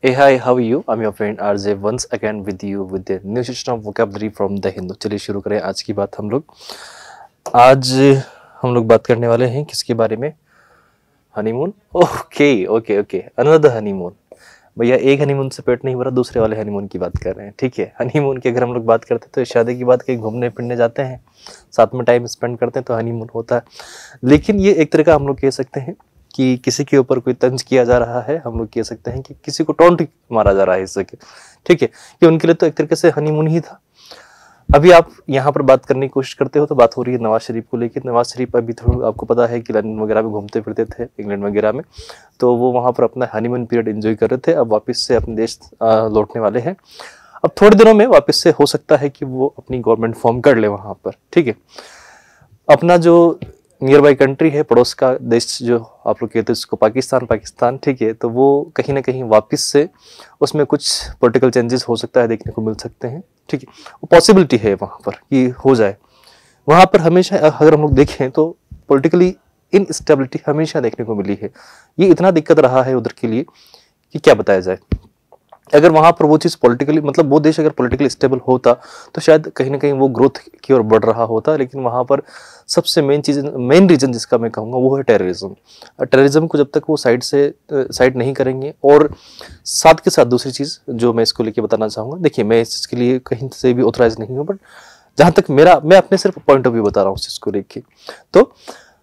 Hey, hi, how are you? I'm your friend RJ once again with you with the new section of vocabulary from the Hindu. चलिए शुरू करें आज की बात हम लोग। आज हम लोग बात करने वाले हैं किसके बारे में? Honeymoon. Okay okay okay, another honeymoon. भैया एक हनीमून से पेट नहीं भरा, दूसरे वाले हनीमून की बात कर रहे हैं। ठीक है, हनीमून की अगर हम लोग बात करते हैं तो शादी की बात, कहीं घूमने फिरने जाते हैं, साथ में टाइम स्पेंड करते हैं तो हनीमून होता है। लेकिन ये एक तरह का हम लोग कह सकते हैं कि किसी के ऊपर कोई तंज किया जा रहा है, हम लोग कह सकते हैं कि किसी को टॉन्ट मारा जा रहा है इससे। ठीक है, कि उनके लिए तो एक तरीके से हनीमून ही था। अभी आप यहाँ पर बात करने की कोशिश करते हो तो बात हो रही है नवाज शरीफ को लेकर। नवाज शरीफ अभी थोड़ा आपको पता है कि लंदन वगैरह में घूमते फिरते थे, इंग्लैंड वगैरह में, तो वो वहाँ पर अपना हनीमून पीरियड एंजॉय कर रहे थे। अब वापस से अपने देश लौटने वाले हैं। अब थोड़े दिनों में वापस से हो सकता है कि वो अपनी गवर्नमेंट फॉर्म कर ले वहाँ पर। ठीक है, अपना जो नियर बाई कंट्री है, पड़ोस का देश जो आप लोग कहते हैं उसको पाकिस्तान। ठीक है, तो वो कहीं ना कहीं वापस से उसमें कुछ पॉलिटिकल चेंजेस हो सकता है, देखने को मिल सकते हैं। ठीक है, वो पॉसिबिलिटी है वहाँ पर कि हो जाए। वहाँ पर हमेशा अगर हम लोग देखें तो पॉलिटिकली इनस्टेबिलिटी हमेशा देखने को मिली है। ये इतना दिक्कत रहा है उधर के लिए कि क्या बताया जाए। अगर वहाँ पर वो चीज़ पॉलिटिकली, मतलब वो देश अगर पॉलिटिकली स्टेबल होता तो शायद कहीं ना कहीं वो ग्रोथ की ओर बढ़ रहा होता। लेकिन वहाँ पर सबसे मेन रीज़न जिसका मैं कहूँगा वो है टेररिज्म। टेररिज्म को जब तक वो साइड नहीं करेंगे, और साथ के साथ दूसरी चीज़ जो मैं इसको लेके बताना चाहूँगा, देखिए मैं इस चीज़ के लिए कहीं से भी ऑथराइज नहीं हूँ, बट जहाँ तक मैं अपने सिर्फ पॉइंट ऑफ व्यू बता रहा हूँ उस चीज़ को लेके। तो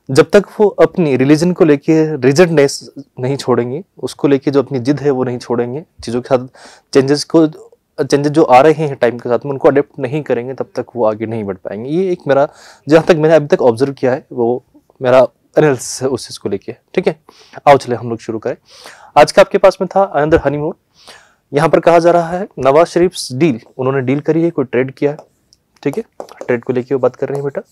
जब तक वो अपनी रिलीजन को लेके रिजिडनेस नहीं छोड़ेंगे, उसको लेके जो अपनी जिद है वो नहीं छोड़ेंगे, चीज़ों के साथ चेंजेस जो आ रहे हैं टाइम के साथ में उनको अडेप्ट नहीं करेंगे, तब तक वो आगे नहीं बढ़ पाएंगे। ये एक मेरा, जहाँ तक मैंने अभी तक ऑब्जर्व किया है, वो मेरा एनालिसिस है उस चीज़ को लेके। ठीक है, आओ चले हम लोग शुरू करें। आज का आपके पास में था अनदर हनीमून। यहाँ पर कहा जा रहा है नवाज शरीफ डील, उन्होंने डील करी है, कोई ट्रेड किया है। ठीक है, ट्रेड को लेके वो बात कर रहे हैं बेटा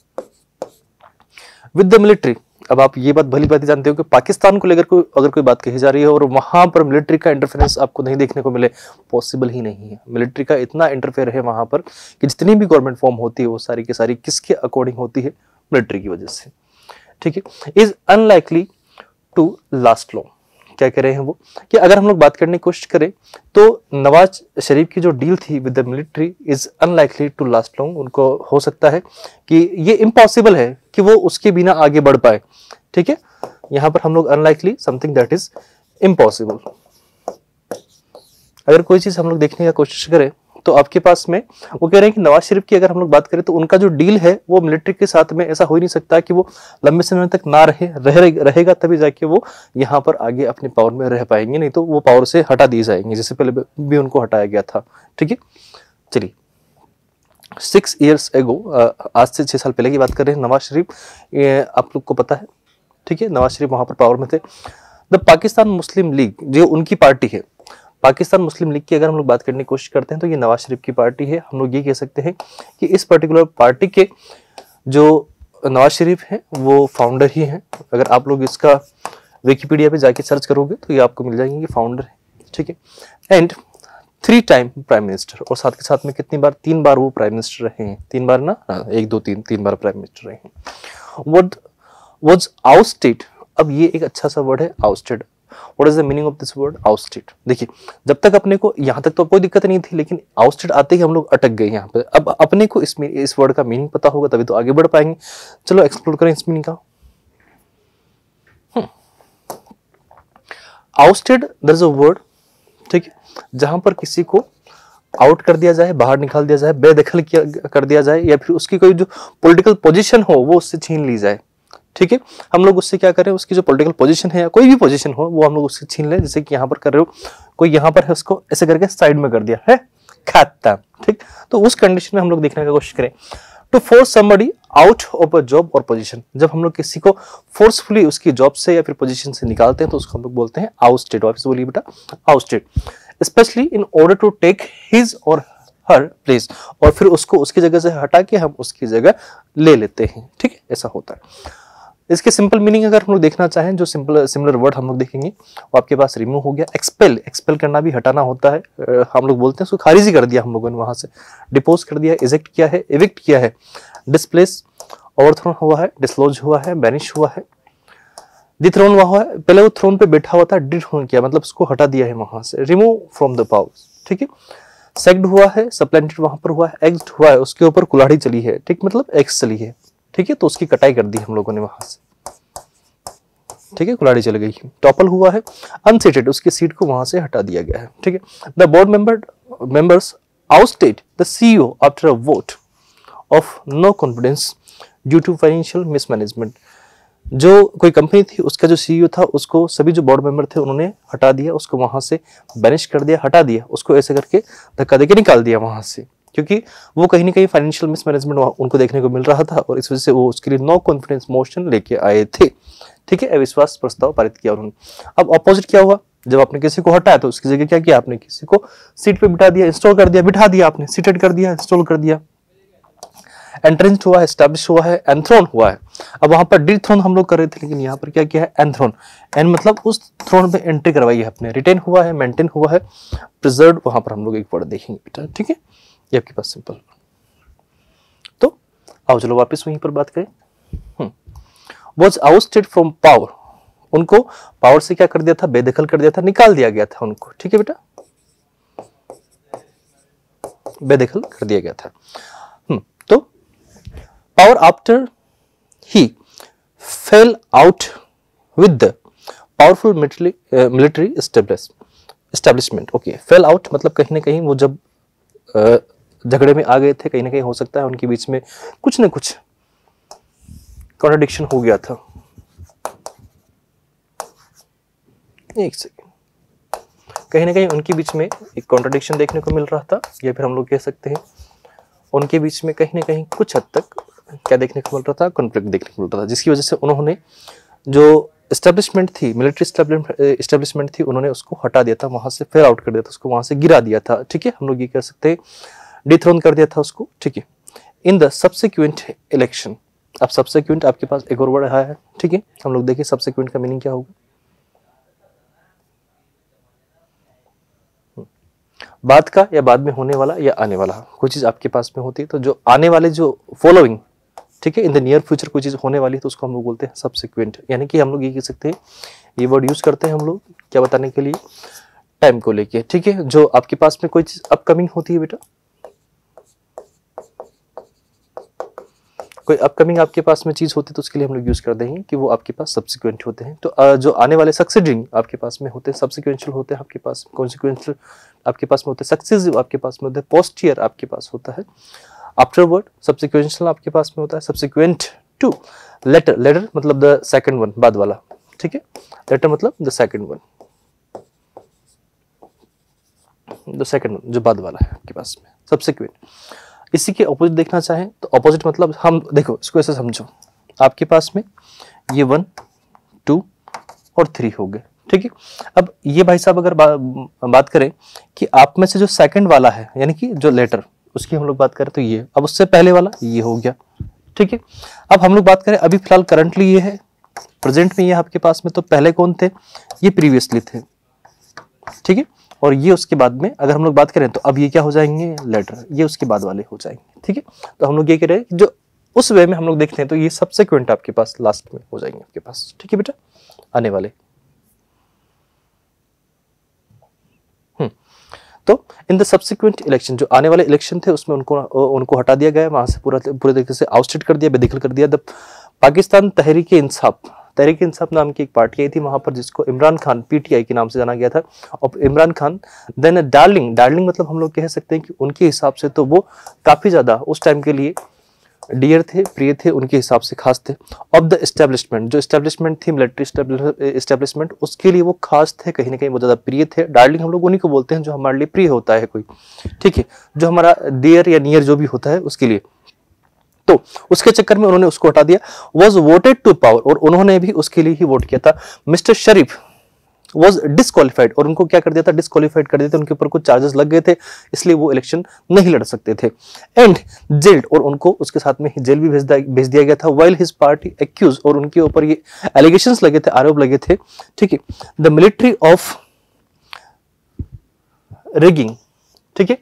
विद द मिलिट्री। अब आप ये बात भली भांति जानते हो कि पाकिस्तान को लेकर अगर कोई बात कही जा रही है और वहां पर मिलिट्री का इंटरफेरेंस आपको नहीं देखने को मिले, पॉसिबल ही नहीं है। मिलिट्री का इतना इंटरफेयर है वहां पर कि जितनी भी गवर्नमेंट फॉर्म होती है वो सारी की सारी किसके अकॉर्डिंग होती है? मिलिट्री की वजह से। ठीक है, is unlikely to last long. क्या कह रहे हैं वो कि अगर हम लोग बात करने की कोशिश करें तो नवाज शरीफ की जो डील थी with the military is unlikely to last long. उनको हो सकता है कि ये इम्पॉसिबल है कि वो उसके बिना आगे बढ़ पाए। ठीक है, यहां पर हम लोग unlikely, something that is impossible. अगर कोई चीज हम लोग देखने की कोशिश करें तो आपके पास में वो कह रहे हैं कि नवाज शरीफ की अगर हम लोग बात करें तो उनका जो डील है वो मिलिट्री के साथ में ऐसा हो ही नहीं सकता कि वो लंबे समय तक ना रहेगा तभी जाके वो यहाँ पर आगे अपने पावर में रह पाएंगे, नहीं तो वो पावर से हटा दिए जाएंगे, जैसे पहले भी उनको हटाया गया था। ठीक है, चलिए 6 years ago, आज से 6 साल पहले की बात कर रहे हैं नवाज शरीफ, आप लोग को पता है। ठीक है, नवाज शरीफ वहां पर पावर में थे। द पाकिस्तान मुस्लिम लीग जो उनकी पार्टी है, पाकिस्तान मुस्लिम लीग की अगर हम लोग बात करने की कोशिश करते हैं तो ये नवाज शरीफ की पार्टी है। हम लोग ये कह सकते हैं कि इस पर्टिकुलर पार्टी के जो नवाज शरीफ हैं वो फाउंडर ही हैं। अगर आप लोग इसका विकिपीडिया पे जाके सर्च करोगे तो ये आपको मिल जाएंगे कि फाउंडर है। ठीक है, एंड 3 टाइम प्राइम मिनिस्टर, और साथ के साथ में कितनी बार? 3 बार वो प्राइम मिनिस्टर रहे हैं। 3 बार ना, 1 2 3 बार प्राइम मिनिस्टर रहे हैं। व्हाट वाज आउटस्टेड, अब ये एक अच्छा सा वर्ड है, ousted. What is the meaning of this word? ousted? देखिए, जब तक अपने को यहाँ तक तो कोई दिक्कत नहीं थी, लेकिन आउटस्टेड आते ही हम लोग अटक गए यहाँ पे। अब अपने को इस वर्ड का मीनिंग पता होगा तभी तो आगे बढ़ पाएंगे। चलो एक्सप्लोर करें इस मीनिंग का। Ousted, there is a word, ठीक है, जहां पर किसी को आउट कर दिया जाए, बाहर निकाल दिया जाए, बेदखल कर दिया जाए, या फिर उसकी कोई जो पॉलिटिकल पोजीशन हो वो उससे छीन ली जाए। ठीक है, हम लोग उससे क्या करें, उसकी जो पॉलिटिकल पोजीशन है या कोई भी पोजीशन हो वो हम लोग उससे छीन लें। जैसे कि यहाँ पर कर रहे हो, कोई यहाँ पर है, उसको ऐसे करके साइड में कर दिया है, खत्म। ठीक, तो उस कंडीशन में हम लोग देखने की कोशिश करें to force somebody out of a job or position. जब हम लोग किसी को फोर्सफुली उसकी जॉब से या फिर पोजीशन से निकालते हैं तो उसको हम लोग बोलते हैं आउटस्टेड। वापस बोलिए बेटा, ousted, specially in order to take his or her place, और फिर उसको उसकी जगह से हटा के हम उसकी जगह ले लेते हैं। ठीक है, ऐसा होता है। इसके सिंपल मीनिंग अगर हम लोग देखना चाहें, जो सिमिलर वर्ड हम लोग देखेंगे, वो आपके पास रिमूव हो गया। एक्सपेल करना भी हटाना होता है। हम लोग बोलते हैं उसको खारिज कर दिया हम लोगों ने वहां से, डिपोज कर दिया, इजेक्ट किया है, एविक्ट किया है, डिस्प्लेस, ओवरथ्रोन हुआ है, डिसलॉज हुआ है, बैनिश हुआ है, डिथ्रोन वहां है, पहले वो थ्रोन पे बैठा हुआ था, डिथ्रोन किया मतलब उसको हटा दिया है वहां से, रिमूव फ्रॉम द पावर, ठीक है। सेक्ड हुआ है, सप्लेंटेड वहां पर हुआ है, एक्स्ड हुआ है, उसके ऊपर कुल्हाड़ी चली है, ठीक, मतलब एक्स चली है, ठीक है, तो उसकी कटाई कर दी हम लोगों ने वहां से, ठीक है, कुल्हाड़ी चल गई। टॉपल हुआ है, अनसीटेड, उसकी सीट को वहां से हटा दिया गया है, ठीक है। The board members ousted the CEO after a vote of no confidence due to financial mismanagement. जो कोई कंपनी थी उसका जो सीईओ था उसको सभी जो बोर्ड मेंबर थे उन्होंने हटा दिया, उसको वहां से बैनिश कर दिया, हटा दिया, उसको ऐसे करके धक्का देके निकाल दिया वहां से, क्योंकि वो कहीं ना कहीं फाइनेंशियल मिसमैनेजमेंट उनको देखने को मिल रहा था और इस वजह से वो उसके लिए नो कॉन्फिडेंस मोशन लेके आए थे, ठीक है। अविश्वास प्रस्ताव पारित किया उन्होंने। अब ऑपोजिट क्या हुआ, जब आपने किसी को हटाया तो उसकी जगह क्या किया, आपने किसी को सीट पे बिठा दिया, इंस्टॉल कर दिया, बिठा दिया, आपने सीटेड कर दिया, इंस्टॉल कर दिया। एंट्रेंस्ड हुआ है, एस्टैब्लिश हुआ है, एंथ्रोन हुआ है। अब वहां पर डिथ्रोन हम लोग कर रहे थे, लेकिन यहाँ पर क्या किया है, एंथ्रोन। एन मतलब उस थ्रोन पे एंट्री करवाई है अपने, रिटेन हुआ है, मेंटेन हुआ है, प्रिजर्व, वहां पर हम लोग एक वर्ड देखेंगे बेटा, ठीक है। ये आपके पास सिंपल। तो आओ चलो वापस वहीं पर बात करें। वॉज आउटस्टेड फ्रॉम पावर, उनको पावर से क्या कर दिया था, बेदखल कर दिया था, निकाल दिया गया था उनको, ठीक है बेटा, बेदखल कर दिया गया था। तो power after he fail out with the powerful military establishment. Okay, fail out मतलब कहीं ना कहीं वो जब झगड़े में आ गए थे, कहीं ना कहीं हो सकता है उनके बीच में कुछ न कुछ कॉन्ट्रडिक्शन हो गया था। एक सेकेंड, कहीं ना कहीं उनके बीच में एक कॉन्ट्रडिक्शन देखने को मिल रहा था, या फिर हम लोग कह सकते हैं उनके बीच में कहीं ना कहीं कुछ हद तक क्या देखने को मिल रहा था, कॉन्फ्लिक्ट देखने को मिल रहा था, जिसकी वजह से उन्होंने जो एस्टेब्लिशमेंट थी, मिलिट्री एस्टेब्लिशमेंट थी, उन्होंने उसको हटा दिया था वहां से, फेल आउट कर दिया था उसको, वहां से गिरा दिया था, ठीक है, हम लोग ये कह सकते हैं डिथ्रोन कर दिया था उसको, ठीक है। इन द सब्सिक्वेंट इलेक्शन, अब सब्सिक्वेंट आपके पास एक और वर्ड आया है, ठीक है, हम लोग देखिए सब्सिक्वेंट का मीनिंग क्या होगा। बाद का या बाद में होने वाला या आने वाला, कोई चीज आपके पास में होती है तो जो आने वाले जो फॉलोइंग, ठीक है, इन द नियर फ्यूचर कोई चीज होने वाली है तो उसको हम लोग बोलते हैं सब्सिक्वेंट। यानी कि हम लोग ये कह सकते हैं, ये वर्ड यूज करते हैं हम लोग क्या बताने के लिए, टाइम को लेके, ठीक है। जो आपके पास में कोई चीज अपकमिंग होती है बेटा, कोई अपकमिंग आपके पास में चीज होती है तो उसके लिए हम लोग यूज कर देंगे कि वो आपके पास सब्सिक्वेंट होते हैं। तो जो आने वाले सक्सीडिंग आपके पास में होते हैं, सब्सिक्वेंशियल होते हैं आपके पास, कॉन्सिक्वेंशियल आपके पास में होते हैं, सक्सेसिव आपके पास में होते हैं, पोस्टियर आपके पास होता है, आफ्टरवर्ड सब्सिक्वेंशियल आपके पास में होता है, सब्सिक्वेंट टू लेटर, लेटर मतलब द सेकंड वन, बाद वाला, ठीक है, लेटर मतलब the second one, the second one जो बाद वाला है आपके पास में, सब्सिक्वेंट। इसी के ऑपोजिट देखना चाहें तो ऑपोजिट मतलब हम देखो इसको ऐसे समझो, आपके पास में ये 1 2 और 3 हो गए, ठीक है। अब ये भाई साहब अगर बात करें कि आप में से जो सेकंड वाला है, यानी कि जो लेटर, उसकी हम लोग बात करें तो ये, अब उससे पहले वाला ये हो गया, ठीक है। अब हम लोग बात करें अभी फिलहाल करंटली ये है, प्रेजेंट में ये आपके पास में, तो पहले कौन थे, ये प्रीवियसली थे, ठीक है, और ये उसके बाद में अगर हम लोग बात करें तो अब ये क्या हो जाएंगे, लेटर, ये उसके बाद वाले हो जाएंगे, ठीक है। तो हम लोग ये कह रहे हैं कि जो उस वे में हम लोग देखते हैं तो ये सब्सिक्वेंट आपके पास लास्ट में हो जाएंगे आपके पास, ठीक है बेटा, आने वाले। तो इन द सब्सिक्वेंट इलेक्शन, जो आने वाले इलेक्शन थे उसमें उनको हटा दिया गया, वहां से पूरे तरीके से आउटस्टेड कर दिया, बेदखल कर दिया। द पाकिस्तान तहरीक इंसाफ नाम की एक पार्टी आई थी वहां पर, जिसको इमरान खान पीटीआई के नाम से जाना गया था। और इमरान खान देन डार्लिंग मतलब हम लोग कह सकते हैं कि उनके हिसाब से तो वो काफी ज्यादा उस टाइम के लिए डियर थे, प्रिय थे, उनके हिसाब से खास थे। ऑफ द एस्टेब्लिशमेंट, जो एस्टेब्लिशमेंट थी मिलिट्री एस्टेब्लिशमेंट, उसके लिए वो खास थे, कहीं ना कहीं वो ज्यादा प्रिय थे। डार्लिंग हम लोग उन्हीं को बोलते हैं जो हमारे लिए प्रिय होता है कोई, ठीक है, जो हमारा डियर या नियर जो भी होता है उसके लिए। तो उसके चक्कर में उन्होंने उसको हटा दिया। वॉज वोटेड टू पावर, और उन्होंने भी उसके लिए ही वोट किया था। मिस्टर शरीफ वॉज डिस्क्वालिफाइड, और उनको क्या कर दिया था, डिस्क्वालिफाइड कर दिया था, उनके ऊपर कुछ चार्जेस लग गए थे, इसलिए वो इलेक्शन नहीं लड़ सकते थे। एंड जेल्ड, और उनको उसके साथ में ही जेल भी भेज दिया गया था। वाइल हिज पार्टी एक्यूज, और उनके ऊपर ये एलिगेशंस लगे थे, आरोप लगे थे, ठीक है, द मिलिट्री ऑफ रिगिंग, ठीक है।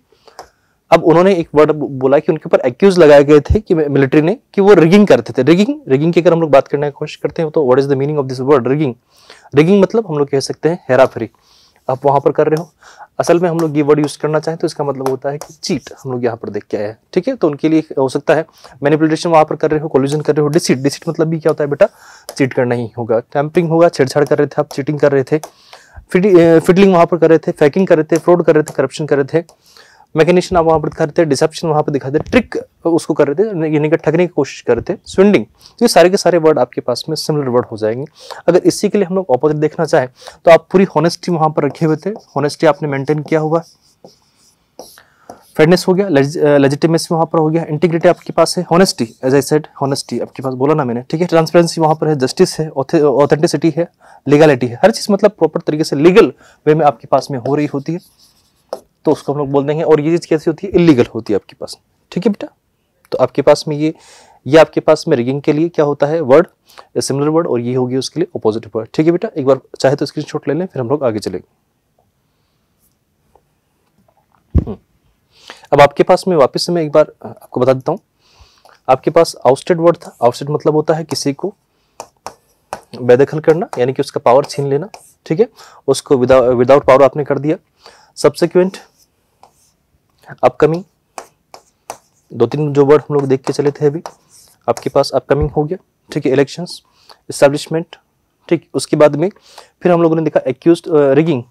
अब उन्होंने एक वर्ड बोला कि उनके ऊपर एक्यूज लगाए गए थे कि मिलिट्री ने कि वो रिगिंग करते थे। रिगिंग की अगर हम लोग बात करने की कोशिश करते हैं तो what is the meaning of this word rigging मतलब हम लोग कह सकते हैं हेराफेरी। आप वहां पर कर रहे हो, असल में हम लोग ये वर्ड यूज करना चाहें तो इसका मतलब होता है कि चीट, हम लोग यहाँ पर देख के आए हैं। ठीक है, तो उनके लिए हो सकता है मैनिपुलेशन वहां पर कर रहे हो, कोल्यूजन कर रहे हो, डिसीट मतलब भी क्या होता है बेटा, चीट करना ही होगा। टैंपरिंग होगा, छेड़छाड़ कर रहे थे आप, चीटिंग कर रहे थे। फिडलिंग वहां पर कर रहे थे, फैकिंग कर रहे थे, फ्रॉड कर रहे थे, करप्शन कर रहे थे। मैकेनिशन आप वहां पर दिखा रहे थे, डिसेप्शन वहां पर दिखा रहे थे, ट्रिक उसको कर रहे थे, यानी कि ठगने की कोशिश कर रहे थे, स्विंडिंग। तो ये सारे के सारे वर्ड आपके पास में सिमिलर वर्ड हो जाएंगे। अगर इसी के लिए हम लोग ऑपोजिट देखना चाहें तो आप पूरी हॉनेस्टी वहां पर रखे हुए थे, हॉनेस्टी आपने मेंटेन किया हुआ, फेयरनेस हो गया, लेजिटिमेसी वहां पर हो गया, इंटीग्रिटी आपके पास है, honesty as I said, honesty आपके पास बोला ना मैंने। ठीक है, ट्रांसपेरेंसी वहां पर है, जस्टिस है, ऑथेंटिसिटी है, लीगलिटी है, हर चीज मतलब प्रॉपर तरीके से लीगल वे में आपके पास में हो रही होती है, तो उसको हम लोग बोल देंगे। और ये चीज कैसी होती है, इलीगल होती है आपके पास। ठीक है बेटा, तो आपके पास में ये आपके पास में रिगिंग के लिए क्या होता है वर्ड, सिमिलर वर्ड, और ये होगी उसके लिए ऑपोजिट वर्ड। ठीक है बेटा, एक बार चाहे तो स्क्रीनशॉट ले लें, फिर हम लोग आगे चलेंगे। अब आपके पास में वापस से मैं एक बार आपको बता देता हूं, आपके पास आउटस्टेड वर्ड था। आउटस्टेड मतलब होता है किसी को बेदखल करना, यानी कि उसका पावर छीन लेना। ठीक है, उसको विदाउट पावर आपने कर दिया। सब्सिक्वेंट, अपकमिंग, दो तीन जो वर्ड हम लोग देख के चले थे अभी, आपके पास अपकमिंग हो गया। ठीक है, इलेक्शंस, एस्टैब्लिशमेंट। ठीक, उसके बाद में फिर हम लोगों ने देखा एक्यूज्ड, रिगिंग,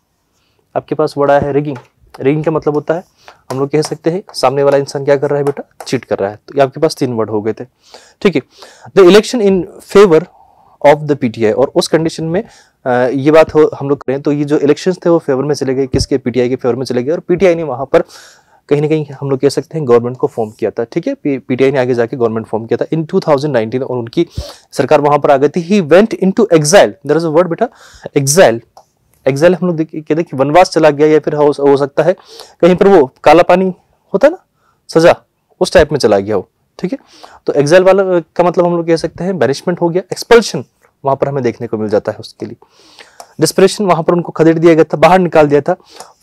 आपके पास वर्ड आया है रिगिंग। रिगिंग का मतलब होता है हम लोग कह सकते हैं सामने वाला इंसान क्या कर रहा है बेटा, चीट कर रहा है। तो ये आपके पास तीन वर्ड हो गए थे। ठीक है, the election in favour of the PTI, और उस कंडीशन में ये बात हम लोग करें तो ये जो इलेक्शंस थे वो फेवर में चले गए, किसके, पीटीआई के फेवर में चले गए, और पीटीआई ने वहां पर कहीं ना कहीं हम लोग कह सकते हैं गवर्नमेंट को फॉर्म किया था। ठीक है, पीटीआई ने आगे जाके गवर्नमेंट फॉर्म किया था इन 2019, और उनकी सरकार वहां पर आ गई थी। He went into exile, there is a word बेटा, एग्जाइल। एग्जाइल हम लोग कहते हैं कि वनवास चला गया, या फिर हो सकता है कहीं पर वो काला पानी होता है ना, सजा, उस टाइप में चला गया हो। ठीक है, तो एग्जाइल वाला का मतलब हम लोग कह सकते हैं बैनिशमेंट हो गया। एक्सपल्शन वहां पर हमें देखने को मिल जाता है उसके लिए। डिस्परेशन, वहां पर उनको खदेड़ दिया गया था, बाहर निकाल दिया था।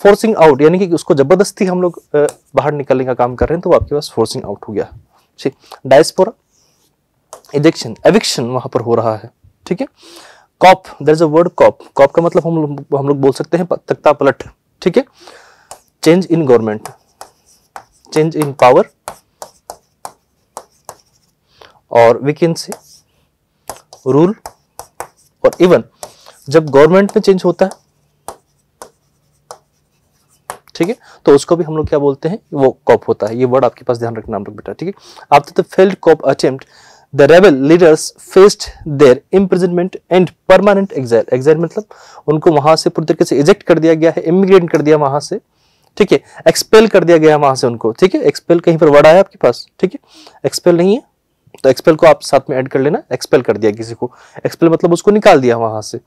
फोर्सिंग आउट, यानी कि उसको जबरदस्ती हम लोग बाहर निकलने का काम कर रहे हैं, तो आपके पास फोर्सिंग आउट हो गया। ठीक, डायस्पोरा, इजेक्शन, एविक्शन वहां पर हो रहा है। ठीक है, coup, there is a word coup. Coup का मतलब हम लोग बोल सकते हैं तख्ता पलट। ठीक है, change in government, change in power, और वी कैन से रूल, और इवन जब गवर्नमेंट में चेंज होता है, ठीक है, तो उसको भी हम लोग क्या बोलते हैं, वो कॉप होता है। ये वर्ड आपके पास ध्यान रखना हम लोग बेटा। ठीक है, after the failed coup attempt the rebel leaders faced their imprisonment and permanent exile. Exile मतलब उनको वहां से पूरी तरीके से इजेक्ट कर दिया गया है, इमिग्रेट कर दिया वहां से। ठीक है, एक्सपेल कर दिया गया वहां से उनको। ठीक है, एक्सपेल कहीं पर वर्ड आया आपके पास, ठीक है, एक्सपेल नहीं है तो एक्सपेल को आप साथ में ऐड कर लेना। एक्सपेल कर दिया किसी को, एक्सपेल मतलब उसको निकाल दिया वहां से।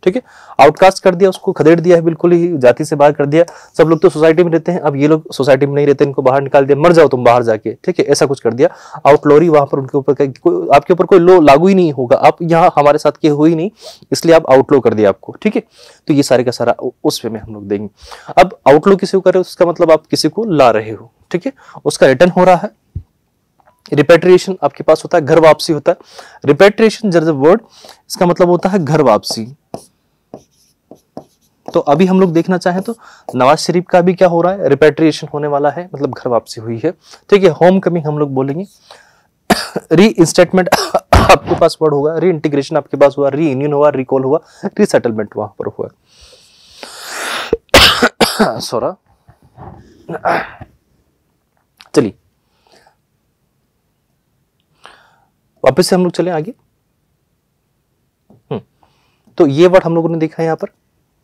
ठीक है, आउटकास्ट कर दिया, उसको खदेड़ दिया है, बिल्कुल ही जाति से बाहर कर दिया। सब लोग तो सोसाइटी में रहते हैं, अब ये लोग सोसाइटी में नहीं रहते, इनको बाहर निकाल दिया, मर जाओ तुम बाहर जाके। ठीक है, ऐसा कुछ कर दिया। आउटलॉरी, वहां पर उनके ऊपर आपके ऊपर कोई लॉ लागू ही नहीं होगा, आप यहाँ हमारे साथ किए हुए ही नहीं, इसलिए आप आउटलॉ कर दिया आपको। ठीक है, तो ये सारे का सारा उस वे में हम लोग देंगे। अब आउटलॉ किसी को कर रहे हो, उसका मतलब आप किसी को ला रहे हो। ठीक है, उसका रिटर्न हो रहा है। रिपेट्रिएशन आपके पास होता है, घर वापसी होता है। रिपेट्रिएशन जब वर्ड, इसका मतलब होता है घर वापसी। तो अभी हम लोग देखना चाहें तो नवाज शरीफ का भी क्या हो रहा है, रिपेट्रिएशन होने वाला है, मतलब घर वापसी हुई है। ठीक है, होम कमिंग हम लोग बोलेंगे। री इंस्टेटमेंट आपके पास वर्ड होगा, री इंटीग्रेशन आपके पास हुआ, री यूनियन हुआ, रिकॉल हुआ, रीसेटलमेंट वहां पर हुआ। सॉरी, चलिए वापस से हम लोग चले आगे। तो ये वर्ड हम लोगों ने देखा है यहाँ पर,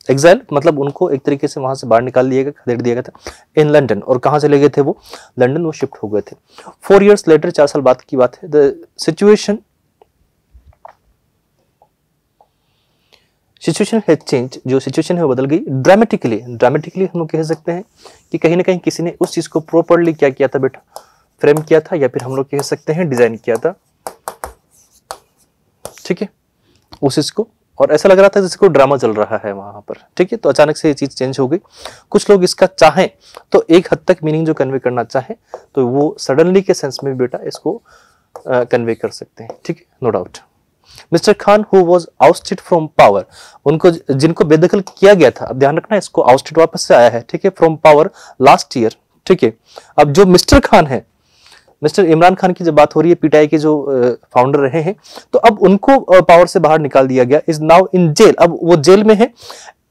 एग्जाइल मतलब उनको एक तरीके से वहां से बाहर निकाल दिया गया, खदेड़ दिया गया था। इन लंदन, और कहां चले गए थे वो, लंदन वो शिफ्ट हो गए थे। 4 years लेटर, 4 साल बाद की बात है। द सिचुएशन हैज चेंज, जो सिचुएशन है वो बदल गई। ड्रामेटिकली, ड्रामेटिकली हम लोग कह सकते हैं कि कहीं ना कहीं किसी ने उस चीज को प्रॉपरली क्या किया था बेटा, फ्रेम किया था, या फिर हम लोग कह सकते हैं डिजाइन किया था। ठीक है, उस चीज को और ऐसा लग रहा था जैसे कोई ड्रामा चल रहा है वहां पर, ठीक है। तो अचानक से ये चीज चेंज हो गई। कुछ लोग इसका चाहें तो एक हद तक मीनिंग जो कन्वे करना चाहें तो वो सडनली के सेंस में भी बेटा इसको कन्वे कर सकते हैं, ठीक है, no doubt. Mister Khan who was ousted from power, उनको जिनको बेदखल किया गया था, अब ध्यान रखना इसको आउस्टेड वापस से आया है, ठीक है, फ्रॉम पावर लास्ट ईयर, ठीक है। अब जो मिस्टर खान है, मिस्टर इमरान खान की जब बात हो रही है, पीटीआई के जो फाउंडर रहे हैं, तो अब उनको पावर से बाहर निकाल दिया गया, इज नाउ इन जेल, अब वो जेल में है।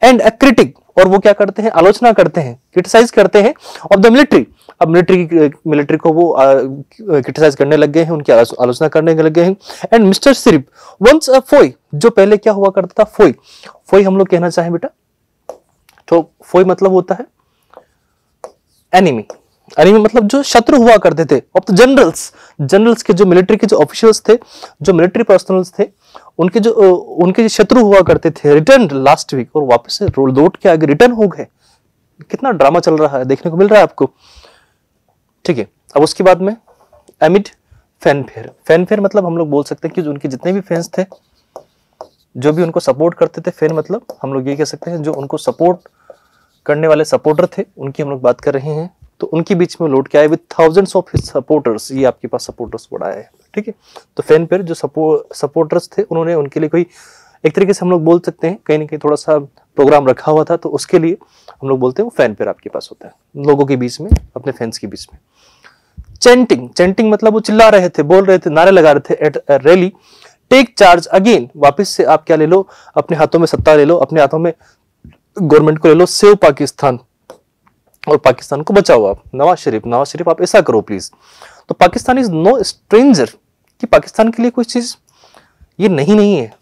एंड अ क्रिटिक, और वो क्या करते हैं, आलोचना करते हैं, क्रिटिसाइज करते हैं ऑफ द मिलिट्री। अब मिलिट्री को वो क्रिटिसाइज करने लग गए हैं, उनकी आलोचना करने लग गए हैं। एंड मिस्टर सिर्फ वंस अ फोई, जो पहले क्या हुआ करता था, फोई। फोई हम लोग कहना चाहें बेटा तो फोई मतलब होता है एनिमी। एनिमी मतलब जो शत्रु हुआ करते थे ऑफ द जनरल्स के, जो मिलिट्री के जो ऑफिशियल्स थे, जो मिलिट्री पर्सनल्स थे, उनके जो शत्रु हुआ करते थे, रिटर्न लास्ट वीक, और वापस से लौट के आगे रिटर्न हो गए। कितना ड्रामा चल रहा है, देखने को मिल रहा है आपको, ठीक है। अब उसके बाद में एमिड फैनफेयर, फैनफेयर मतलब हम लोग बोल सकते हैं कि जो उनके जितने भी फैंस थे, जो भी उनको सपोर्ट करते थे, फैन मतलब हम लोग ये कह सकते हैं जो उनको सपोर्ट करने वाले सपोर्टर थे, उनकी हम लोग बात कर रहे हैं। तो उनके बीच में लौट के आए with thousands of his supporters, ये आपके पास सपोर्टर्स बढ़ा है, ठीक है। तो फैनफेयर जो सपोर्टर्स थे, उन्होंने उनके लिए कोई एक तरीके से हम लोग बोल सकते हैं कहीं ना कहीं थोड़ा सा प्रोग्राम रखा हुआ था, तो उसके लिए हम लोग बोलते हैं वो फैनफेयर आपके पास होता है लोगों के बीच में, अपने फैंस के बीच में। चैंटिंग मतलब वो चिल्ला रहे थे, बोल रहे थे, नारे लगा रहे थे at rally. Take charge again, वापस से आप क्या ले लो, अपने हाथों में सत्ता ले लो, अपने हाथों में गवर्नमेंट को ले लो, सेव पाकिस्तान, और पाकिस्तान को बचाओ आप। नवाज शरीफ आप ऐसा करो प्लीज। तो पाकिस्तान इज नो स्ट्रेंजर, कि पाकिस्तान के लिए कोई चीज ये नहीं है,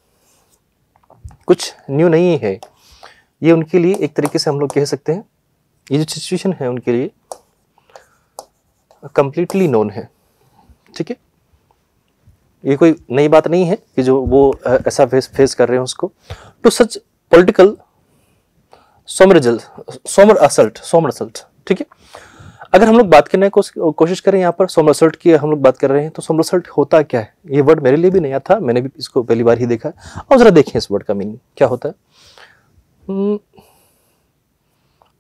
कुछ न्यू नहीं है, ये उनके लिए एक तरीके से हम लोग कह सकते हैं ये जो सिचुएशन है उनके लिए कंप्लीटली नोन है, ठीक है। ये कोई नई बात नहीं है कि जो वो ऐसा फेस कर रहे हैं उसको। To such political somersault, ठीक है। अगर हम लोग बात करने की कोशिश करें यहाँ पर सोमर असल्ट की हम लोग बात कर रहे हैं, तो सोमर असल्ट होता क्या है, ये वर्ड मेरे लिए भी नया था, मैंने भी इसको पहली बार ही देखा। और जरा देखें इस वर्ड का मीनिंग क्या होता है।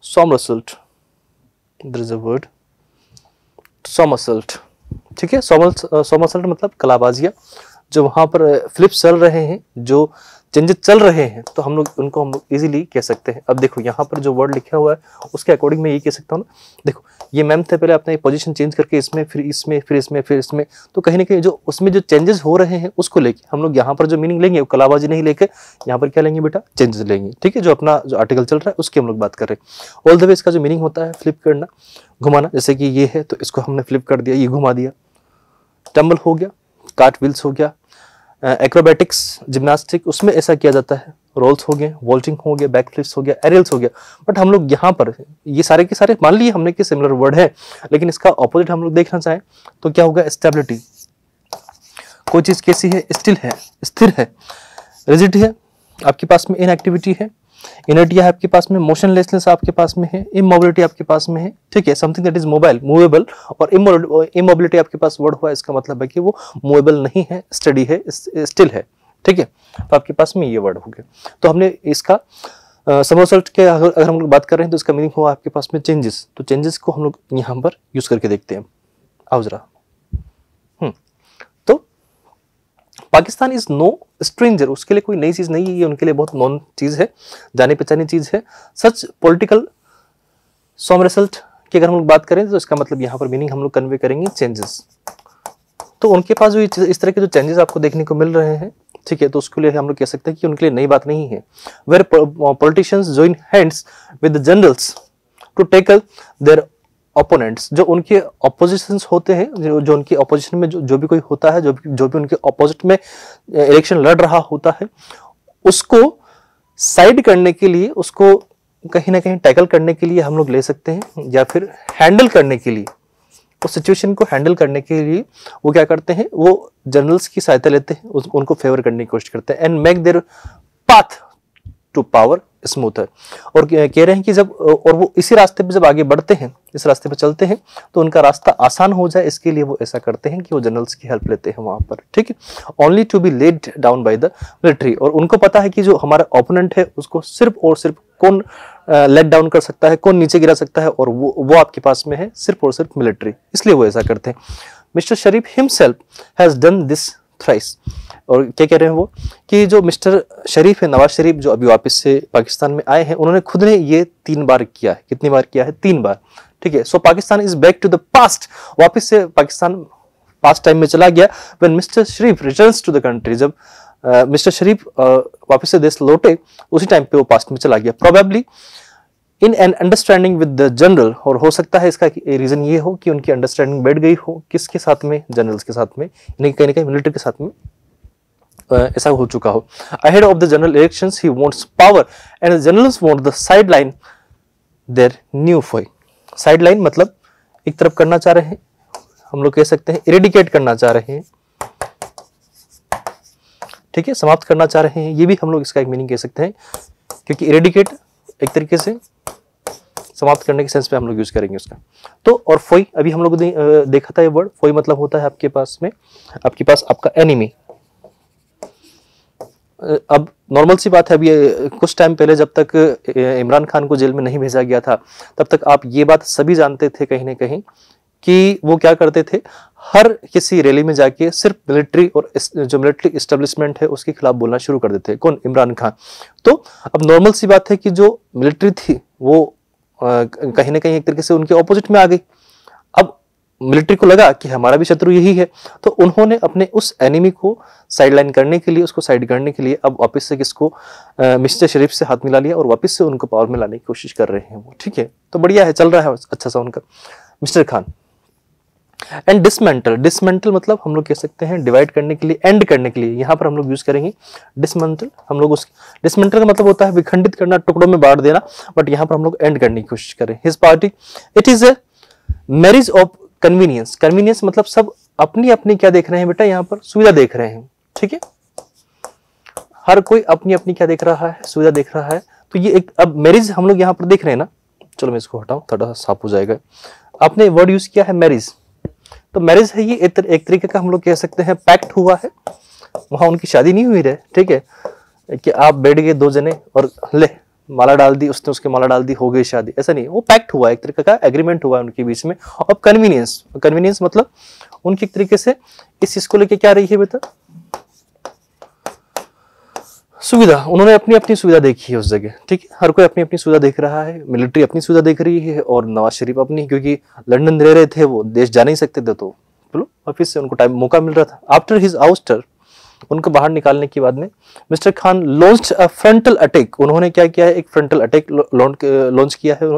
सोमरसल्ट, देयर इज अ वर्ड सोमरसल्ट, ठीक है। सोमरसल्ट मतलब कलाबाजियां, जो वहां पर फ्लिप्स चल रहे हैं, जो चेंजेस चल रहे हैं, तो हम लोग इजीली कह सकते हैं। अब देखो यहाँ पर जो वर्ड लिखा हुआ है उसके अकॉर्डिंग मैं ये कह सकता हूँ ना, देखो ये मैम थे, पहले आपने पोजीशन चेंज करके इसमें, फिर इसमें, फिर इसमें, फिर इसमें, तो कहीं ना कहीं जो उसमें जो चेंजेस हो रहे हैं उसको लेके हम लोग यहाँ पर जो मीनिंग लेंगे वो कलाबाजी नहीं लेके यहाँ पर क्या लेंगे बेटा, चेंजेस लेंगे, ठीक है। जो अपना जो आर्टिकल चल रहा है उसकी हम लोग बात कर रहे हैं। ऑल द वे इसका जो मीनिंग होता है फ्लिप करना, घुमाना, जैसे कि ये है तो इसको हमने फ्लिप कर दिया, ये घुमा दिया। टम्बल हो गया, कार्ट व्हील्स हो गया, एक्रोबैटिक्स जिम्नास्टिक उसमें ऐसा किया जाता है, रोल्स हो गए, वॉल्टिंग हो गया, बैक फ्लिप्स हो गया, एरियल्स हो गया। बट हम लोग यहाँ पर ये सारे के सारे मान लिए हमने कि सिमिलर वर्ड है, लेकिन इसका ऑपोजिट हम लोग देखना चाहें तो क्या होगा, स्टेबिलिटी। कोई चीज कैसी है, स्टिल है, स्थिर है। रिजिड है, आपके पास में इनएक्टिविटी है। इनर्टिया है आपके पास में, मोशनलेसनेस आपके पास में है, इमोबिलिटी आपके पास में है, ठीक है। Something that is mobile, movable, और इमोबिलिटी आपके पास वर्ड हुआ, इसका मतलब है कि वो मूवेबल नहीं है, स्टडी है, स्टिल है, ठीक है। तो आपके पास में ये वर्ड हो गया। तो हमने इसका समरसल्ट के अगर हम लोग बात कर रहे हैं तो इसका मीनिंग हुआ आपके पास में चेंजेस। तो चेंजेस को हम लोग यहाँ पर यूज करके देखते हैं। आओ जरा, तो पाकिस्तान इज नो स्ट्रेंजर, उसके लिए कोई नई चीज नहीं है, ये उनके लिए बहुत नॉन चीज है, जानी पहचानी चीज है। सच पॉलिटिकल सोमरसल्ट की अगर हम लोग बात करें तो इसका मतलब यहाँ पर मीनिंग हम लोग कन्वे करेंगे चेंजेस। तो उनके पास जो इस तरह के जो चेंजेस आपको देखने को मिल रहे हैं, ठीक है, तो उसके लिए हम लोग कह सकते हैं कि उनके लिए नई बात नहीं है। Where politicians join hands with the generals to tackle their opponents, जो उनके ऑपोजिशंस होते हैं, जो उनके ऑपोजिशन में जो भी कोई होता है, जो भी उनके ऑपोजिट में इलेक्शन लड़ रहा होता है, उसको साइड करने के लिए, उसको कहीं ना कहीं टैकल करने के लिए हम लोग ले सकते हैं, या फिर हैंडल करने के लिए, उस सिचुएशन को हैंडल करने के लिए वो क्या करते हैं, वो जनरल्स की सहायता लेते हैं, उनको फेवर करने की कोशिश करते हैं। And make their path to power smoother. और कह रहे हैं कि जब और वो इसी रास्ते पे जब आगे बढ़ते हैं, इस रास्ते पे चलते हैं तो उनका रास्ता आसान हो जाए, इसके लिए वो ऐसा करते हैं कि वो जनरल्स की हेल्प लेते हैं वहां पर, ठीक है। Only to be let down by the military, और उनको पता है कि जो हमारा ओपोनेंट है उसको सिर्फ और सिर्फ कौन लेट डाउन कर सकता है, कौन नीचे गिरा सकता है, और वो आपके पास में है सिर्फ और सिर्फ मिलिट्री, इसलिए वो ऐसा करते हैं। Mister Sharif himself has done this thrice. और क्या कह रहे हैं वो कि जो मिस्टर शरीफ है, नवाज शरीफ, जो अभी वापस से पाकिस्तान में आए हैं, उन्होंने खुद ने ये 3 बार किया है। कितनी बार किया है? 3 बार, ठीक है। So Pakistan is back to the past, वापस से पाकिस्तान पास्ट टाइम में चला गया। When mister Sharif returns to the country, जब मिस्टर शरीफ वापस से देश लौटे, उसी टाइम पे वो पास्ट में चला गया। Probably in an understanding with the general, और हो सकता है इसका रीजन ये हो कि उनकी अंडरस्टैंडिंग बैठ गई हो किसके साथ में? जनरल्स के साथ में, यानी कहीं ना कहीं मिलिट्री के साथ में ऐसा हो चुका हो। Ahead of the general elections he wants power and the generals want the sideline their new foe. Sideline मतलब एक तरफ करना चाह रहे हैं, हम लोग कह सकते हैं इरेडिकेट करना चाह रहे हैं, ठीक है, समाप्त करना चाह रहे हैं, ये भी हम लोग इसका एक मीनिंग कह सकते हैं, क्योंकि इरेडिकेट एक तरीके से समाप्त करने के सेंस पे हम लोग यूज करेंगे उसका। तो और फोई, अभी हम लोग देखा था ये वर्ड, फोई मतलब होता है आपके पास में, आपके पास आपका एनिमी। अब नॉर्मल सी बात है, अभी कुछ टाइम पहले जब तक इमरान खान को जेल में नहीं भेजा गया था, तब तक आप ये बात सभी जानते थे कहीं ना कहीं कि वो क्या करते थे, हर किसी रैली में जाके सिर्फ मिलिट्री और जो मिलिट्री एस्टेब्लिशमेंट है उसके खिलाफ बोलना शुरू कर देते हैं। कौन? इमरान खान। तो अब नॉर्मल सी बात है कि जो मिलिट्री थी वो कहीं ना कहीं एक तरीके से उनके ऑपोजिट में आ गई। अब मिलिट्री को लगा कि हमारा भी शत्रु यही है, तो उन्होंने अपने उस एनिमी को साइडलाइन करने के लिए, उसको साइड करने के लिए अब वापस से किसको, मिस्टर शरीफ से हाथ मिला लिया और वापस से उनको पावर में लाने की कोशिश कर रहे हैं वो, ठीक है। तो बढ़िया है, चल रहा है अच्छा सा उनका। Mister Khan and dismantle, dismantle मतलब हम लोग कह सकते हैं डिवाइड करने के लिए, एंड करने के लिए, यहाँ पर हम लोग यूज करेंगे डिसमेंटल। हम लोग उस डिसमेंटल का मतलब होता है विखंडित करना, टुकड़ों में बांट देना, बट यहाँ पर हम लोग एंड करने की कोशिश करें। His party, it is a marriage of convenience. Convenience मतलब सब अपनी अपनी क्या देख रहे हैं बेटा, यहाँ पर सुविधा देख रहे हैं, ठीक है। हर कोई अपनी अपनी क्या देख रहा है, सुविधा देख रहा है। तो ये एक, अब मैरिज हम लोग यहाँ पर देख रहे हैं ना, चलो मैं इसको हटाऊं, थोड़ा साफ हो जाएगा। आपने वर्ड यूज किया है मैरिज, तो मैरिज है ये एक तरीके का हम लोग कह सकते हैं पैक्ट हुआ है। वहां उनकी शादी नहीं हुई रहे, ठीक है, कि आप बैठ गए 2 जने और ले माला डाल दी, उसने उसके माला डाल दी, हो गई शादी, ऐसा नहीं। वो पैक्ट हुआ, एक तरीके का एग्रीमेंट हुआ उनके बीच में। और कन्वीनियंस, कन्वीनियंस मतलब उनकी एक तरीके से इस चीज को लेके क्या रही है बेटा, सुविधा। उन्होंने अपनी अपनी सुविधा देखी है उस जगह, ठीक है। हर कोई अपनी अपनी सुविधा देख रहा है, मिलिट्री अपनी सुविधा देख रही है और नवाज शरीफ अपनी, क्योंकि लंदन रह रहे थे वो, देश जा नहीं सकते थे, तो बोलो ऑफिस से उनको टाइम मौका मिल रहा था। आफ्टर हिज आउस्टर, उनको बाहर निकालने के बाद में mister Khan launched a frontal attack. उन्होंने क्या किया है, एक फ्रंटल अटैक लॉन्च किया है।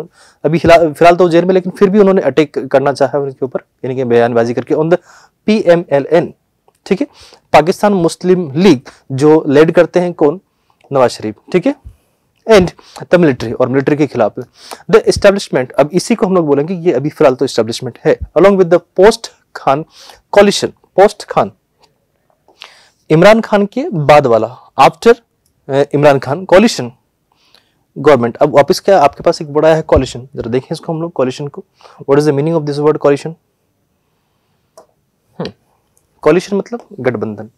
अभी फिलहाल तो जेल में, लेकिन फिर भी उन्होंने अटैक करना चाहा उनके ऊपर, यानी कि बयानबाजी करके, ऑन द PMLN, ठीक है, पाकिस्तान मुस्लिम लीग, जो लेड करते हैं कौन, नवाज शरीफ, ठीक है, एंड द मिलिट्री, और मिलिट्री के खिलाफ द एस्टेब्लिशमेंट। अब इसी को हम लोग बोलेंगे, ये अभी फिलहाल तो एस्टेब्लिशमेंट है, along with the post Khan coalition. Post Khan Imran Khan के बाद वाला, after Imran Khan coalition government. अब वापस क्या आपके पास एक बड़ा है कॉलिशन, जरा देखें इसको हम लोग, कॉलिशन को। What is the meaning of this word coalition? Coalition मतलब गठबंधन,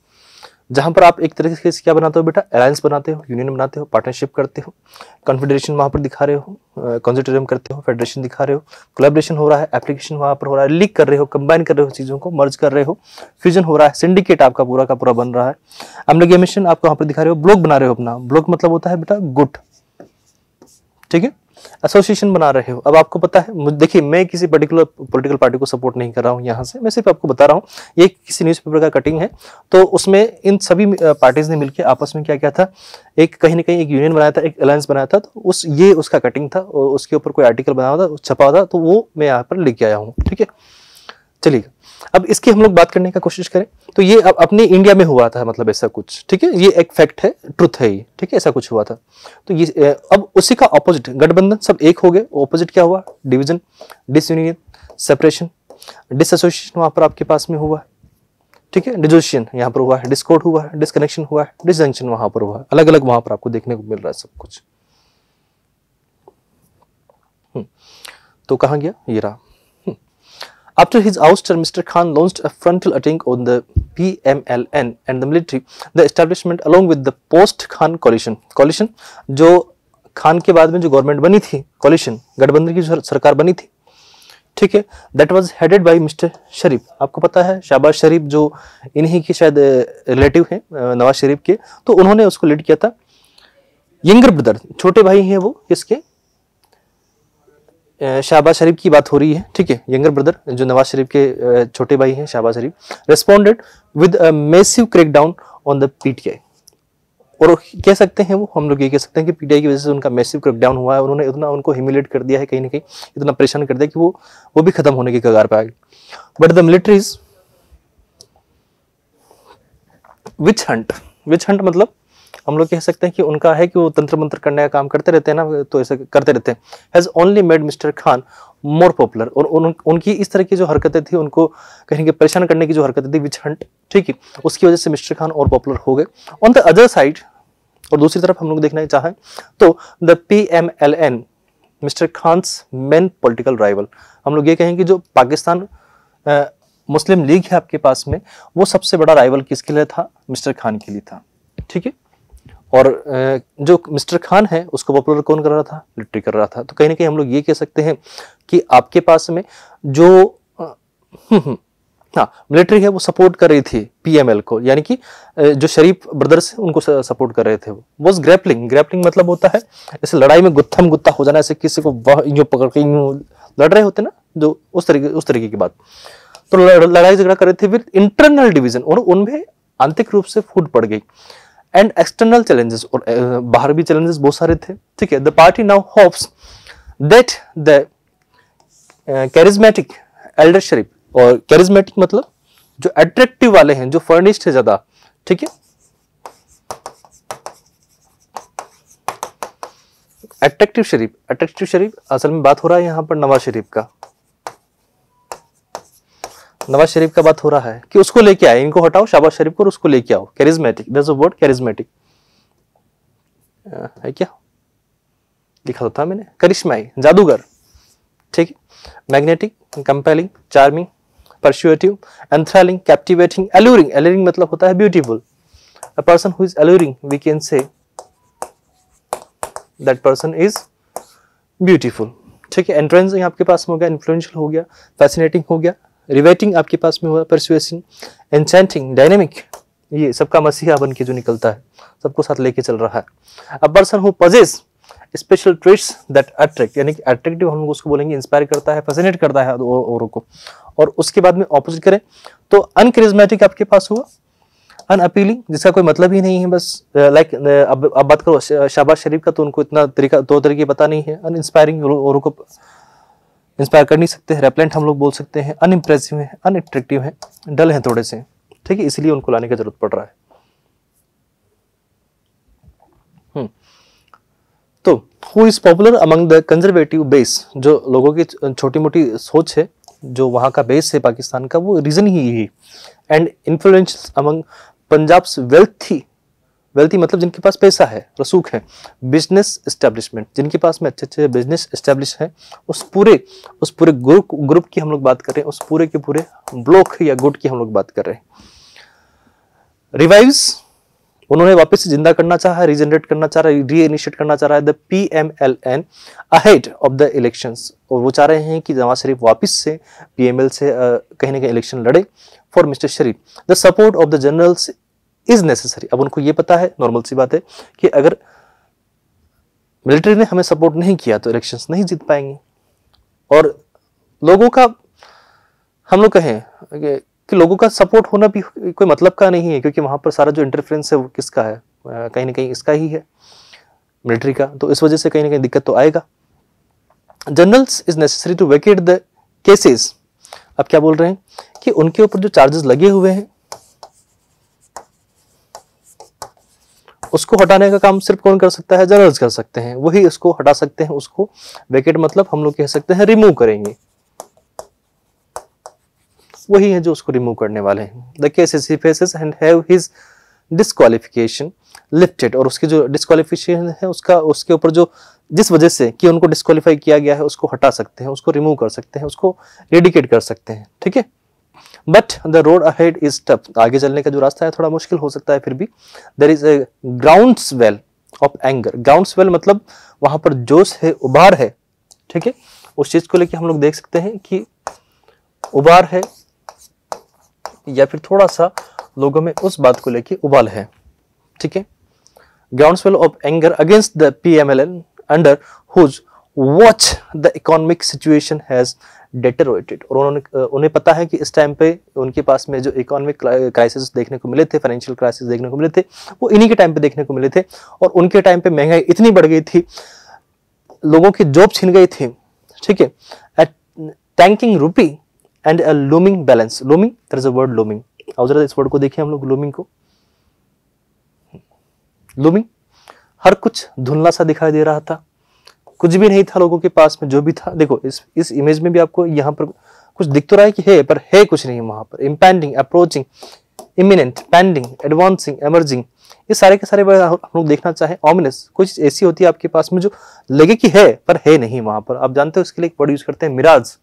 जहां पर आप एक तरीके से क्या बनाते हो बेटा, अलायंस बनाते हो, यूनियन बनाते हो, पार्टनरशिप करते हो, कॉन्फेडरेशन वहां पर दिखा रहे हो, कॉन्सोर्टियम करते हो, फेडरेशन दिखा रहे हो, कोलैबोरेशन हो रहा है, एप्लीकेशन वहां पर हो रहा है, लीक कर रहे हो, कंबाइन कर रहे हो, चीजों को मर्ज कर रहे हो, फ्यूजन हो रहा है, सिंडिकेट आपका पूरा का पूरा बन रहा है, एमलगेमेशन आप वहां पर दिखा रहे हो, ब्लॉक बना रहे हो अपना। ब्लॉक मतलब होता है बेटा गुट, ठीक है, एसोसिएशन बना रहे हो। अब आपको पता है, देखिए मैं किसी पर्टिकुलर पॉलिटिकल पार्टी को सपोर्ट नहीं कर रहा हूं यहाँ से, मैं सिर्फ आपको बता रहा हूँ, ये किसी न्यूज़पेपर का कटिंग है। तो उसमें इन सभी पार्टीज ने मिलकर आपस में क्या किया था, एक कहीं ना कहीं एक यूनियन बनाया था, एक अलायंस बनाया था। तो ये उसका कटिंग था और उसके ऊपर कोई आर्टिकल बना हुआ था, छपा हुआ था, तो वो मैं यहाँ पर लेके आया हूँ, ठीक है। चलिए अब इसकी हम लोग बात करने का कोशिश करें, तो ये अब अपने इंडिया में हुआ था, मतलब ऐसा कुछ, ठीक है, ये एक फैक्ट है, ट्रुथ है ये, ठीक है, ऐसा कुछ हुआ था। तो ये अब उसी का ऑपोजिट, गठबंधन सब एक हो गए, ऑपोजिट क्या हुआ, डिवीजन, डिसयूनियन, सेपरेशन, डिसएसोसिएशन वहां पर आपके पास में हुआ, ठीक है, डिजोशियन यहाँ पर हुआ है, डिस्कॉर्ड हुआ है, डिस्कनेक्शन हुआ है, डिसजंक्शन वहां पर हुआ है, अलग अलग वहां पर आपको देखने को मिल रहा है सब कुछ। तो कहाँ गया, ये रहा। After his ouster, Mr. Khan launched a frontal attack on the PMLN and the military, the establishment along with the post-Khan coalition. Coalition जो खान के बाद में जो गवर्नमेंट बनी थी, coalition गठबंधन की जो सरकार बनी थी, ठीक है, that was headed by Mr. शरीफ। आपको पता है शहबाज शरीफ जो इन्हीं की शायद रिलेटिव हैं नवाज शरीफ के, तो उन्होंने उसको लीड किया था। यंगर ब्रदर, छोटे भाई हैं वो किसके, शहबाज शरीफ की बात हो रही है, ठीक है, यंगर ब्रदर जो नवाज शरीफ के छोटे भाई हैं Shahbaz Sharif, responded with a massive crackdown on the PTI. और कह सकते हैं वो, हम लोग ये कह सकते हैं कि पीटीआई की वजह से उनका मैसिव क्रैकडाउन हुआ है, उन्होंने इतना उनको ह्यूमिलेट कर दिया है, कहीं ना कहीं इतना परेशान कर दिया कि वो भी खत्म होने की कगार पे आ गई। But the militaries witch hunt मतलब हम लोग कह सकते हैं कि उनका है कि वो तंत्र मंत्र करने का काम करते रहते हैं ना, तो ऐसा करते रहते हैं। Has only made mister Khan more popular, और उनकी इस तरह की जो हरकतें थी, उनको कहीं के परेशान करने की जो हरकतें थी, विच हंट, ठीक है, उसकी वजह से मिस्टर खान और पॉपुलर हो गए। ऑन द अदर साइड, और दूसरी तरफ हम लोग देखना चाहें तो the PMLN, mister Khan's main political rival, हम लोग ये कहेंगे जो पाकिस्तान मुस्लिम लीग है आपके पास में, वो सबसे बड़ा राइवल किसके लिए था, मिस्टर खान के लिए था, ठीक है। और जो मिस्टर खान है उसको पॉपुलर कौन कर रहा था, मिलिट्री कर रहा था। तो कहीं ना कहीं हम लोग ये कह सकते हैं कि आपके पास में जो हाँ मिलिट्री है वो सपोर्ट कर रही थी PML को, यानी कि जो शरीफ ब्रदर्स उनको सपोर्ट कर रहे थे। वो ग्रैपलिंग मतलब होता है ऐसे लड़ाई में गुत्थम गुत्ता हो जाना, ऐसे किसी को यूं पकड़ के यूं लड़ रहे होते ना, जो उस तरीके की बात। तो लड़ाई झगड़ा कर रहे थे विद इंटरनल डिवीजन, और उनमें आंतरिक रूप से फूट पड़ गई। एंड एक्सटर्नल चैलेंजेस, और बाहर भी चैलेंजेस बहुत सारे थे, ठीक है। The party now hopes that the charismatic elder Sharif, और कैरिज्मेटिक मतलब जो अट्रैक्टिव वाले हैं, जो फर्निश्ड है ज्यादा, ठीक है, अट्रैक्टिव शरीफ असल में बात हो रहा है यहाँ पर नवाज शरीफ का बात हो रहा है कि उसको लेके आए, इनको हटाओ शहबाज शरीफ को और उसको लेके आओ। Charismatic, that's a word, charismatic है क्या, लिखा तो था मैंने, करिश्माई, जादूगर, ठीक है, magnetic, compelling, charming, persuasive, enthralling, captivating, alluring मतलब होता है beautiful. A person who is alluring, we can say that person is beautiful, ठीक है। एंट्रेंसिंग आपके पास में हो गया, इन्फ्लुएंशियल हो गया, फैसिनेटिंग हो गया, रिवेटिंग आपके पास में हुआ, परसुएसिंग, एन्चेंटिंग, डायनेमिक, ये सबका मसीहा बन के जो निकलता है, सबको साथ लेके चल रहा है। अ person who possess special traits that attract, यानी कि अट्रैक्टिव हम लोग उसको बोलेंगे, इंस्पायर करता है, फैसिनेट करता है औरों को। और उसके बाद में ऑपोजिट करें तो अनकरिज्मेटिक आपके पास हुआ, अनअपीलिंग, जिसका कोई मतलब ही नहीं है, बस लाइक अब बात करो शहबाज शरीफ का, तो उनको इतना दो तरीके पता नहीं है। अनइंस्पायरिंग, औरों को इंस्पायर कर नहीं सकते हैं। रेपलेंट हम लोग बोल सकते हैं, अनइम्प्रेसिव है, अनअट्रैक्टिव है, डल है थोड़े से, ठीक है, इसलिए उनको लाने की जरूरत पड़ रहा है। तो who is popular among the conservative base, जो लोगों की छोटी मोटी सोच है, जो वहां का बेस है पाकिस्तान का, वो रीजन ही है। And influence among Punjab's wealthy मतलब जिनके पास पैसा है, रसूख है, बिजनेस एस्टेब्लिशमेंट, जिनके पास में अच्छे बिजनेस एस्टेब्लिश है, उस पूरे ग्रुप की हम लोग बात कर रहे हैं, उस पूरे के पूरे ब्लॉक या गुट की हम लोग बात कर रहे हैं। रिवाइव्स, उन्होंने वापस से जिंदा करना चाहा है, रीजनरेट करना चाह रहा है, रीइनिशिएट करना चाह रहा है the PMLN ahead of the elections, और वो चाह रहे हैं कि नवाज शरीफ वापस से PML से कहीं ना कहीं इलेक्शन लड़े for mister Sharif. The support of the generals is necessary, अब उनको ये पता है, नॉर्मल सी बात है, कि अगर मिलिट्री ने हमें सपोर्ट नहीं किया तो इलेक्शंस नहीं जीत पाएंगे। और लोगों का, हम लोग कहें कि लोगों का सपोर्ट होना भी कोई मतलब का नहीं है, क्योंकि वहां पर सारा जो इंटरफेरेंस है वो किसका है, कहीं ना कहीं इसका ही है, मिलिट्री का। तो इस वजह से कहीं ना कहीं दिक्कत तो आएगा। Generals is necessary to vacate the cases, अब क्या बोल रहे हैं कि उनके ऊपर जो चार्जेस लगे हुए हैं उसको हटाने का काम सिर्फ कौन कर सकता है, जनरल्स कर सकते हैं, वही इसको हटा सकते हैं। उसको वेकेट मतलब हम लोग कह सकते हैं रिमूव करेंगे। वही हैं जो उसको रिमूव करने वाले हैं। The cases he faces and have his disqualification lifted, और उसकी जो डिस्क्वालिफिकेशन है उसका, उसके ऊपर जो जिस वजह से कि उनको डिस्क्वालीफाई किया गया है उसको हटा सकते हैं, उसको रिमूव कर सकते हैं, उसको रेडिकेट कर सकते हैं, ठीक है। But the road ahead is tough, आगे चलने का जो रास्ता है थोड़ा मुश्किल हो सकता है, फिर भी there is a groundswell of anger. Groundswell मतलब वहां पर जोश है, उबार है, ठीक है। उस चीज को लेके हम लोग देख सकते हैं कि उबार है, या फिर थोड़ा सा लोगों में उस बात को लेके उबाल है, ठीक है। Groundswell of anger against the PMLN under whose watch the economic situation has deteriorated, और उन्हें पता है कि इस टाइम पे उनके पास में जो इकोनॉमिक क्राइसिस देखने को मिले थे, फाइनेंशियल क्राइसिस देखने को मिले थे, वो इन्हीं के टाइम पे देखने को मिले थे। और उनके टाइम पे महंगाई इतनी बढ़ गई थी, लोगों की जॉब छिन गई थी, ठीक है। At tanking rupee and a looming balance, looming, there is a word looming, और जरा इस वर्ड को देखिए हम लोग, लूमिंग को, लूमिंग, हर कुछ धुंधला सा दिखाई दे रहा था, कुछ भी नहीं था लोगों के पास में, जो भी था देखो इस इमेज में भी आपको यहाँ पर कुछ दिख तो रहा है कि है, पर है कुछ नहीं वहां पर। Impending, approaching, imminent, pending, advancing, emerging, ये सारे के सारे हम लोग देखना चाहे। ऑमिनस, कोई चीज ऐसी होती है आपके पास में जो लगे कि है पर है नहीं वहां पर। आप जानते हो इसके लिए एक वर्ड यूज करते हैं, मिराज।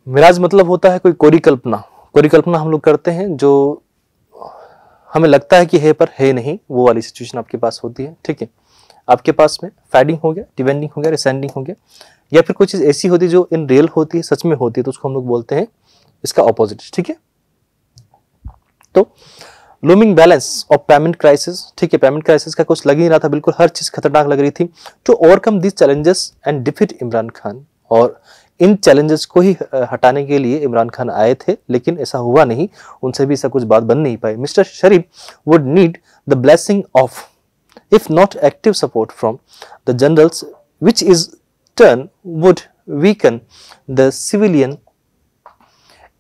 मिराज मतलब होता है कोई कोरी कल्पना। कोरी कल्पना हम लोग करते हैं जो हमें लगता है कि है पर है नहीं, वो वाली सिचुएशन आपके पास होती है, ठीक है। आपके पास में फैडिंग हो गया, डिवेंडिंग हो गया, रिसेंडिंग हो गया, या फिर कोई चीज ऐसी होती है जो इन रियल होती है, सच में होती है, तो उसको हम लोग बोलते हैं इसका ऑपोजिट, ठीक है। तो looming balance of payment crisis, ठीक है, पेमेंट क्राइसिस का कुछ लग ही नहीं रहा था, बिल्कुल हर चीज खतरनाक लग रही थी। To overcome this challenges and defeat Imran Khan, और इन चैलेंजेस को ही हटाने के लिए इमरान खान आए थे, लेकिन ऐसा हुआ नहीं, उनसे भी ऐसा कुछ बात बन नहीं पाई। Mister Sharif would need the blessing of, if not active support from the generals, which is turn would weaken the civilian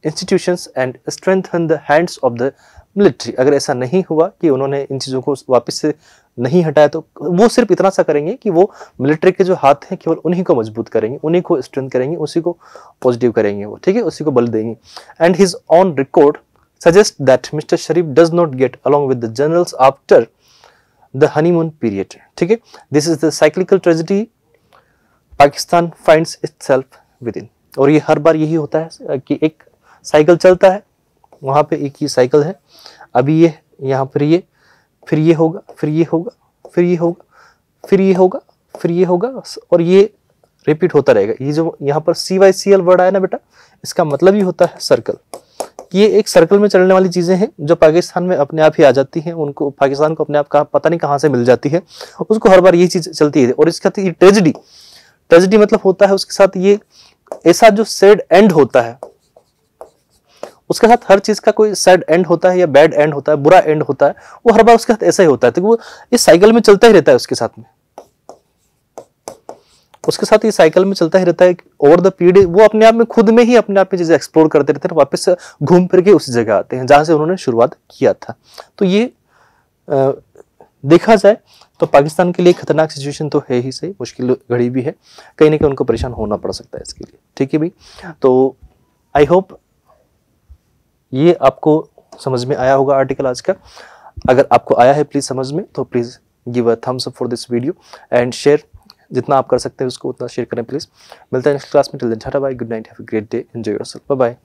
institutions and strengthen the hands of the military। अगर ऐसा नहीं हुआ कि उन्होंने इन चीज़ों को वापस से नहीं हटाया, तो वो सिर्फ इतना सा करेंगे कि वो मिलिट्री के जो हाथ हैं केवल उन्हीं को मजबूत करेंगे, उन्हीं को स्ट्रेंथ करेंगे, उसी को पॉजिटिव करेंगे वो, ठीक है, उसी को बल देंगे। And his on record suggest that mister Sharif does not get along with the generals after the honeymoon period, ठीक है। This is the cyclical tragedy Pakistan finds itself with in, और ये हर बार यही होता है कि एक साइकिल चलता है, वहां पे एक ही साइकिल है, अभी ये यहाँ पर ये, फिर ये होगा, फिर ये होगा, फिर ये होगा, फिर ये होगा, फिर ये होगा, और ये रिपीट होता रहेगा। ये जो यहाँ पर CYCL वर्ड आया ना बेटा, इसका मतलब ही होता है सर्कल। ये एक सर्कल में चलने वाली चीजें हैं जो पाकिस्तान में अपने आप ही आ जाती हैं, उनको पाकिस्तान को अपने आप का पता नहीं कहाँ से मिल जाती है, उसको हर बार यही चीज चलती है। और इसका ये ट्रेजेडी, ट्रेजेडी मतलब होता है उसके साथ ये ऐसा जो सैड एंड होता है, उसके साथ हर चीज का कोई सैड एंड होता है या बैड एंड होता है, बुरा एंड होता है, वो हर बार उसके साथ ऐसा ही होता है। तो वो इस साइकिल में चलता ही रहता है, उसके साथ में, उसके साथ ये साइकिल में चलता ही रहता है ओवर द पीरियड। वो अपने आप में खुद में ही अपने आप में चीजें एक्सप्लोर करते रहते हैं, वापस से घूम फिर के उसी जगह आते हैं जहां से उन्होंने शुरुआत किया था। तो ये देखा जाए तो पाकिस्तान के लिए खतरनाक सिचुएशन तो है ही सही, मुश्किल घड़ी भी है, कहीं ना कहीं उनको परेशान होना पड़ सकता है इसके लिए, ठीक है भाई। तो आई होप ये आपको समझ में आया होगा आर्टिकल आज का। अगर आपको आया है प्लीज समझ में, तो please give a thumbs up for this video and share, जितना आप कर सकते हैं उसको उतना शेयर करें प्लीज। मिलते हैं नेक्स्ट क्लास में, till then tata bye, good night, have a great day, enjoy yourself, bye bye.